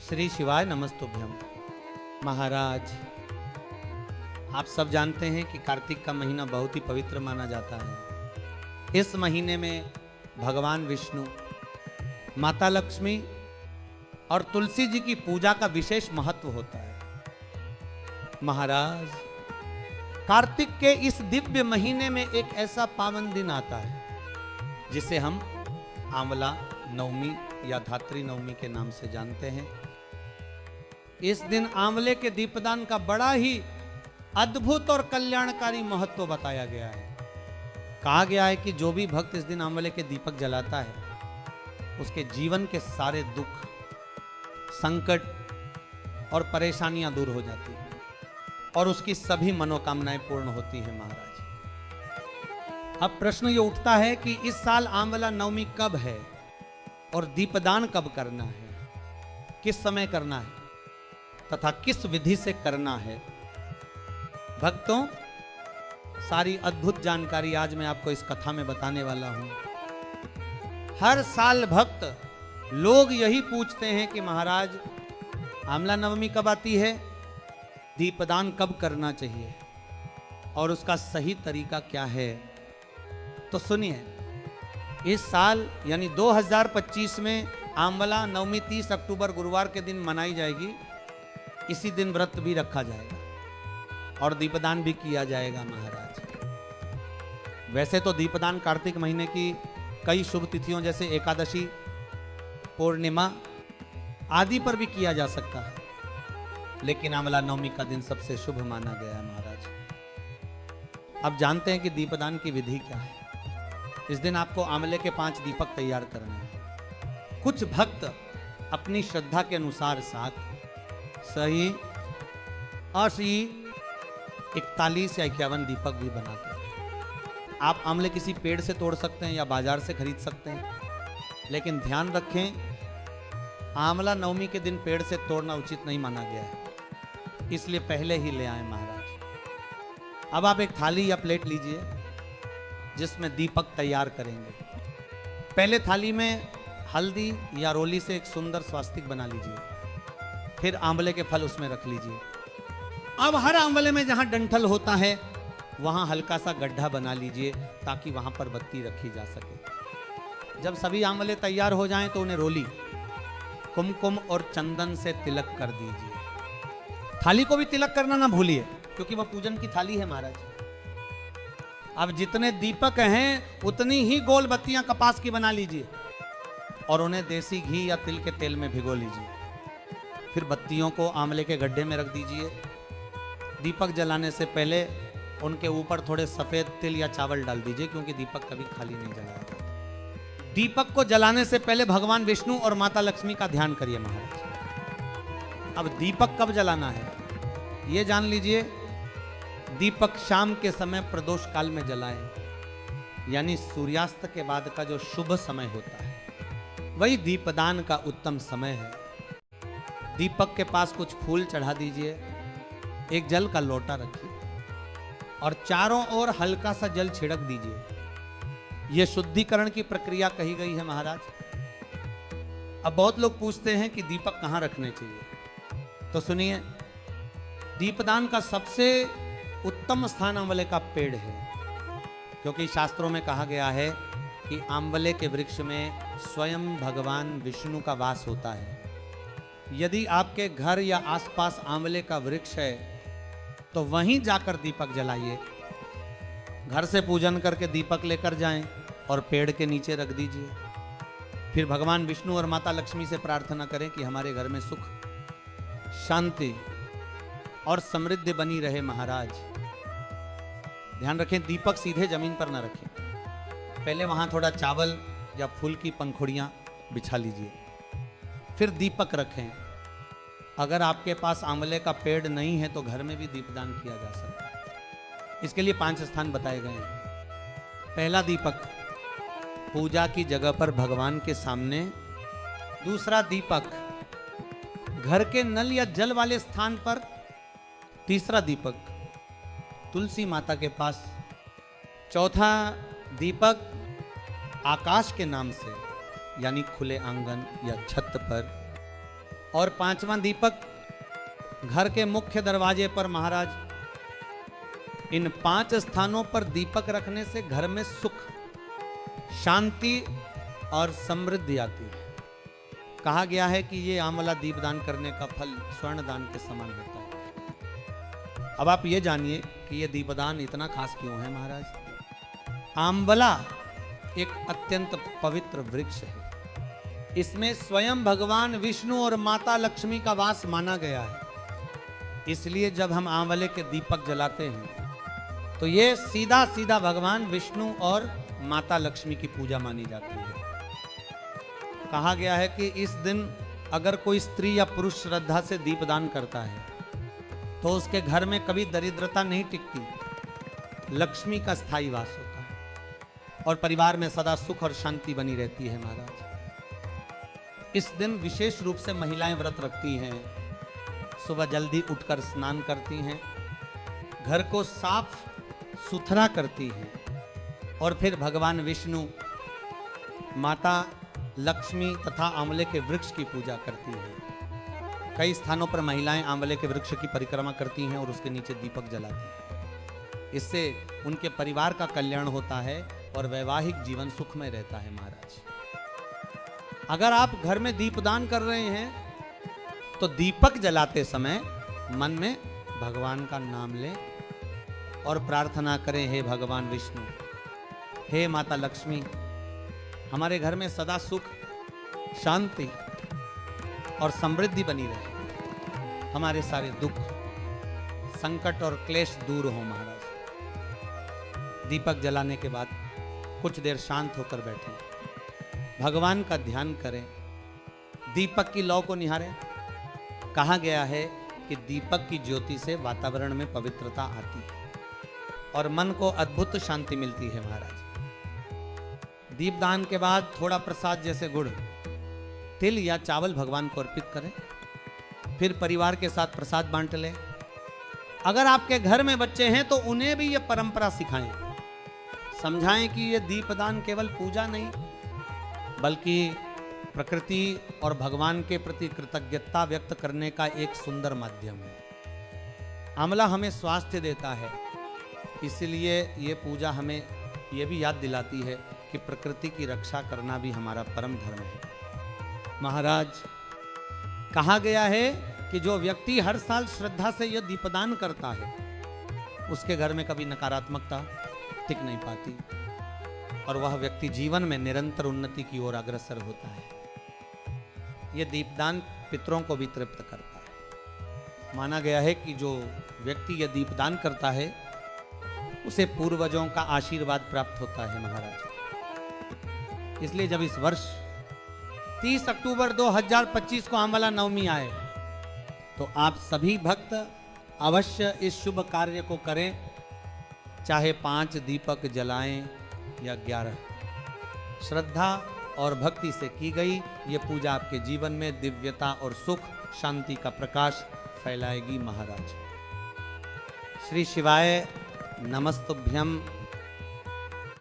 श्री शिवाय नमस्तुभ्यम। महाराज, आप सब जानते हैं कि कार्तिक का महीना बहुत ही पवित्र माना जाता है। इस महीने में भगवान विष्णु, माता लक्ष्मी और तुलसी जी की पूजा का विशेष महत्व होता है। महाराज, कार्तिक के इस दिव्य महीने में एक ऐसा पावन दिन आता है जिसे हम आंवला नवमी या धात्री नवमी के नाम से जानते हैं। इस दिन आंवले के दीपदान का बड़ा ही अद्भुत और कल्याणकारी महत्व बताया गया है। कहा गया है कि जो भी भक्त इस दिन आंवले के दीपक जलाता है उसके जीवन के सारे दुख, संकट और परेशानियां दूर हो जाती हैं और उसकी सभी मनोकामनाएं पूर्ण होती हैं। महाराज, अब प्रश्न ये उठता है कि इस साल आंवला नवमी कब है और दीपदान कब करना है, किस समय करना है तथा किस विधि से करना है। भक्तों, सारी अद्भुत जानकारी आज मैं आपको इस कथा में बताने वाला हूं। हर साल भक्त लोग यही पूछते हैं कि महाराज, आंवला नवमी कब आती है, दीपदान कब करना चाहिए और उसका सही तरीका क्या है। तो सुनिए, इस साल यानी 2025 में आंवला नवमी 30 अक्टूबर गुरुवार के दिन मनाई जाएगी। इसी दिन व्रत भी रखा जाएगा और दीपदान भी किया जाएगा। महाराज, वैसे तो दीपदान कार्तिक महीने की कई शुभ तिथियों जैसे एकादशी, पूर्णिमा आदि पर भी किया जा सकता है, लेकिन आंवला नवमी का दिन सबसे शुभ माना गया है। महाराज, अब जानते हैं कि दीपदान की विधि क्या है। इस दिन आपको आंवले के 5 दीपक तैयार करने हैं। कुछ भक्त अपनी श्रद्धा के अनुसार 7, सही, 80, 41 या 51 दीपक भी बनाते हैं। आप आंवले किसी पेड़ से तोड़ सकते हैं या बाजार से खरीद सकते हैं, लेकिन ध्यान रखें, आंवला नवमी के दिन पेड़ से तोड़ना उचित नहीं माना गया है, इसलिए पहले ही ले आए। महाराज, अब आप एक थाली या प्लेट लीजिए जिसमें दीपक तैयार करेंगे। पहले थाली में हल्दी या रोली से एक सुंदर स्वास्तिक बना लीजिए, फिर आंवले के फल उसमें रख लीजिए। अब हर आंवले में जहां डंठल होता है वहां हल्का सा गड्ढा बना लीजिए ताकि वहां पर बत्ती रखी जा सके। जब सभी आंवले तैयार हो जाएं तो उन्हें रोली, कुमकुम और चंदन से तिलक कर दीजिए। थाली को भी तिलक करना ना भूलिए, क्योंकि वह पूजन की थाली है। महाराज, अब जितने दीपक हैं उतनी ही गोल बत्तियां कपास की बना लीजिए और उन्हें देसी घी या तिल के तेल में भिगो लीजिए। फिर बत्तियों को आंवले के गड्ढे में रख दीजिए। दीपक जलाने से पहले उनके ऊपर थोड़े सफेद तिल या चावल डाल दीजिए, क्योंकि दीपक कभी खाली नहीं जलाएगा। दीपक को जलाने से पहले भगवान विष्णु और माता लक्ष्मी का ध्यान करिए। महाराज, अब दीपक कब जलाना है यह जान लीजिए। दीपक शाम के समय प्रदोष काल में जलाएं, यानी सूर्यास्त के बाद का जो शुभ समय होता है वही दीपदान का उत्तम समय है। दीपक के पास कुछ फूल चढ़ा दीजिए, एक जल का लोटा रखिए और चारों ओर हल्का सा जल छिड़क दीजिए। यह शुद्धिकरण की प्रक्रिया कही गई है। महाराज, अब बहुत लोग पूछते हैं कि दीपक कहां रखने चाहिए, तो सुनिए, दीपदान का सबसे उत्तम स्थान आंवले का पेड़ है, क्योंकि शास्त्रों में कहा गया है कि आंवले के वृक्ष में स्वयं भगवान विष्णु का वास होता है। यदि आपके घर या आसपास आंवले का वृक्ष है तो वहीं जाकर दीपक जलाइए। घर से पूजन करके दीपक लेकर जाएं और पेड़ के नीचे रख दीजिए। फिर भगवान विष्णु और माता लक्ष्मी से प्रार्थना करें कि हमारे घर में सुख, शांति और समृद्धि बनी रहे। महाराज, ध्यान रखें, दीपक सीधे जमीन पर ना रखें। पहले वहां थोड़ा चावल या फूल की पंखुड़ियां बिछा लीजिए, फिर दीपक रखें। अगर आपके पास आंवले का पेड़ नहीं है तो घर में भी दीपदान किया जा सकता है। इसके लिए 5 स्थान बताए गए हैं। पहला दीपक पूजा की जगह पर भगवान के सामने। दूसरा दीपक घर के नल या जल वाले स्थान पर। तीसरा दीपक तुलसी माता के पास। चौथा दीपक आकाश के नाम से, यानी खुले आंगन या छत पर। और 5वां दीपक घर के मुख्य दरवाजे पर महाराज। इन 5 स्थानों पर दीपक रखने से घर में सुख, शांति और समृद्धि आती है। कहा गया है कि ये आंवला दीपदान करने का फल स्वर्ण दान के समान होता है। अब आप ये जानिए कि ये दीपदान इतना खास क्यों है महाराज। आंवला एक अत्यंत पवित्र वृक्ष है। इसमें स्वयं भगवान विष्णु और माता लक्ष्मी का वास माना गया है। इसलिए जब हम आंवले के दीपक जलाते हैं तो ये सीधा सीधा भगवान विष्णु और माता लक्ष्मी की पूजा मानी जाती है। कहा गया है कि इस दिन अगर कोई स्त्री या पुरुष श्रद्धा से दीपदान करता है तो उसके घर में कभी दरिद्रता नहीं टिकती, लक्ष्मी का स्थायी वास होता है और परिवार में सदा सुख और शांति बनी रहती है महाराज। इस दिन विशेष रूप से महिलाएं व्रत रखती हैं, सुबह जल्दी उठकर स्नान करती हैं, घर को साफ सुथरा करती हैं और फिर भगवान विष्णु, माता लक्ष्मी तथा आंवले के वृक्ष की पूजा करती हैं। कई स्थानों पर महिलाएं आंवले के वृक्ष की परिक्रमा करती हैं और उसके नीचे दीपक जलाती हैं। इससे उनके परिवार का कल्याण होता है और वैवाहिक जीवन सुखमय रहता है महाराज। अगर आप घर में दीपदान कर रहे हैं तो दीपक जलाते समय मन में भगवान का नाम लें और प्रार्थना करें, हे भगवान विष्णु, हे माता लक्ष्मी, हमारे घर में सदा सुख, शांति और समृद्धि बनी रहे, हमारे सारे दुख, संकट और क्लेश दूर हो महाराज। दीपक जलाने के बाद कुछ देर शांत होकर बैठें, भगवान का ध्यान करें, दीपक की लौ को निहारें। कहा गया है कि दीपक की ज्योति से वातावरण में पवित्रता आती है और मन को अद्भुत शांति मिलती है महाराज। दीपदान के बाद थोड़ा प्रसाद जैसे गुड़, तिल या चावल भगवान को अर्पित करें, फिर परिवार के साथ प्रसाद बांट लें। अगर आपके घर में बच्चे हैं तो उन्हें भी ये परंपरा सिखाएं, समझाएं कि ये दीपदान केवल पूजा नहीं बल्कि प्रकृति और भगवान के प्रति कृतज्ञता व्यक्त करने का एक सुंदर माध्यम है। आंवला हमें स्वास्थ्य देता है, इसलिए ये पूजा हमें ये भी याद दिलाती है कि प्रकृति की रक्षा करना भी हमारा परम धर्म है। महाराज, कहा गया है कि जो व्यक्ति हर साल श्रद्धा से यह दीपदान करता है उसके घर में कभी नकारात्मकता टिक नहीं पाती और वह व्यक्ति जीवन में निरंतर उन्नति की ओर अग्रसर होता है। यह दीपदान पितरों को भी तृप्त करता है। माना गया है कि जो व्यक्ति यह दीपदान करता है उसे पूर्वजों का आशीर्वाद प्राप्त होता है महाराज। इसलिए जब इस वर्ष 30 अक्टूबर 2025 को आंवला नवमी आए तो आप सभी भक्त अवश्य इस शुभ कार्य को करें, चाहे 5 दीपक जलाएं या 11। श्रद्धा और भक्ति से की गई ये पूजा आपके जीवन में दिव्यता और सुख शांति का प्रकाश फैलाएगी महाराज। श्री शिवाय नमस्तुभ्यम।